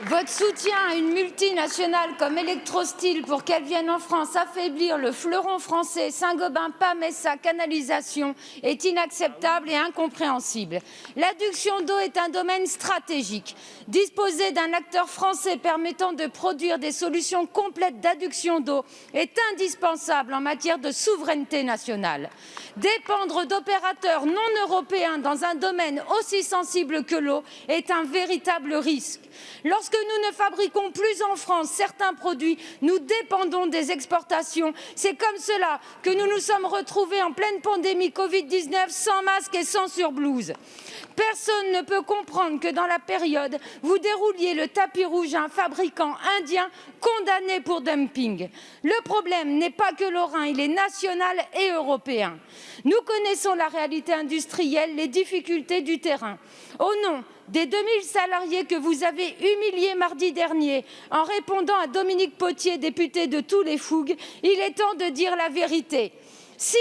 Votre soutien à une multinationale comme Electrosteel pour qu'elle vienne en France affaiblir le fleuron français Saint-Gobain-Pamessa Canalisation est inacceptable et incompréhensible. L'adduction d'eau est un domaine stratégique. Disposer d'un acteur français permettant de produire des solutions complètes d'adduction d'eau est indispensable en matière de souveraineté nationale. Dépendre d'opérateurs non européens dans un domaine aussi sensible que l'eau est un véritable risque. Lorsque nous ne fabriquons plus en France certains produits, nous dépendons des exportations. C'est comme cela que nous nous sommes retrouvés en pleine pandémie Covid-19 sans masque et sans surblouse. Personne ne peut comprendre que dans la période, vous dérouliez le tapis rouge à un fabricant indien condamné pour dumping. Le problème n'est pas que lorrain, il est national et européen. Nous connaissons la réalité industrielle, les difficultés du terrain. Au nom des 2000 salariés que vous avez humiliés mardi dernier en répondant à Dominique Potier, député de Tous les Fougues, il est temps de dire la vérité. Si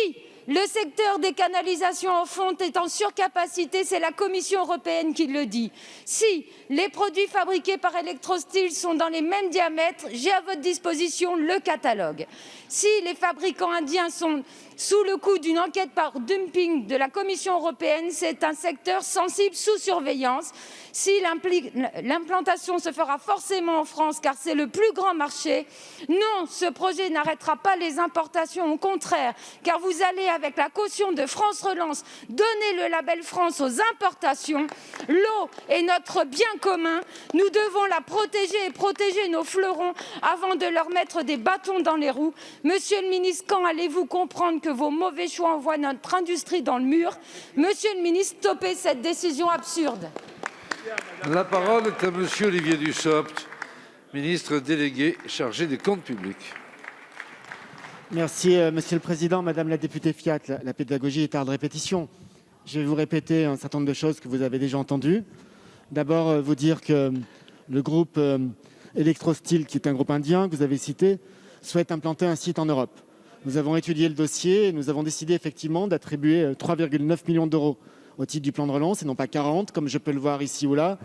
le secteur des canalisations en fonte est en surcapacité, c'est la Commission européenne qui le dit. Si les produits fabriqués par Electrosteel sont dans les mêmes diamètres, j'ai à votre disposition le catalogue. Si les fabricants indiens sont sous le coup d'une enquête par dumping de la Commission européenne, c'est un secteur sensible sous surveillance. Si l'implantation se fera forcément en France, car c'est le plus grand marché, non, ce projet n'arrêtera pas les importations, au contraire, car vous allez, avec la caution de France Relance, donner le label France aux importations. L'eau est notre bien commun. Nous devons la protéger et protéger nos fleurons avant de leur mettre des bâtons dans les roues. Monsieur le ministre, quand allez-vous comprendre que vos mauvais choix envoient notre industrie dans le mur? Monsieur le ministre, stoppez cette décision absurde. La parole est à monsieur Olivier Dussopt, ministre délégué chargé des comptes publics. Merci, Monsieur le Président. Madame la députée Fiat, la pédagogie est art de répétition. Je vais vous répéter un certain nombre de choses que vous avez déjà entendues. D'abord, vous dire que le groupe Electrosteel, qui est un groupe indien que vous avez cité, souhaite implanter un site en Europe. Nous avons étudié le dossier et nous avons décidé effectivement d'attribuer 3,9 millions d'euros au titre du plan de relance et non pas 40, comme je peux le voir ici ou là,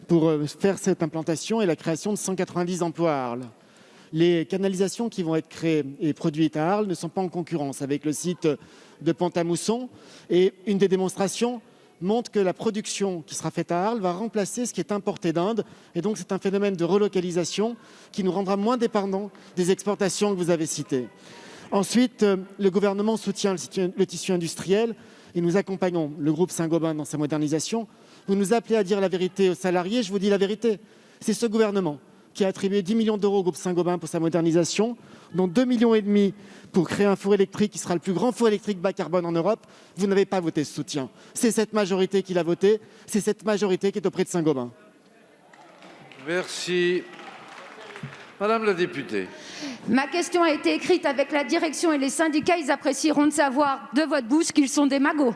pour faire cette implantation et la création de 190 emplois à Arles. Les canalisations qui vont être créées et produites à Arles ne sont pas en concurrence avec le site de Pont-à-Mousson. Et une des démonstrations montre que la production qui sera faite à Arles va remplacer ce qui est importé d'Inde. Et donc, c'est un phénomène de relocalisation qui nous rendra moins dépendants des exportations que vous avez citées. Ensuite, le gouvernement soutient le tissu industriel et nous accompagnons le groupe Saint-Gobain dans sa modernisation. Vous nous appelez à dire la vérité aux salariés, je vous dis la vérité. C'est ce gouvernement qui a attribué 10 millions d'euros au groupe Saint-Gobain pour sa modernisation, dont 2,5 millions pour créer un four électrique qui sera le plus grand four électrique bas carbone en Europe. Vous n'avez pas voté ce soutien. C'est cette majorité qui l'a voté, c'est cette majorité qui est auprès de Saint-Gobain. Merci. Madame la députée. Ma question a été écrite avec la direction et les syndicats. Ils apprécieront de savoir de votre bouche qu'ils sont des magots.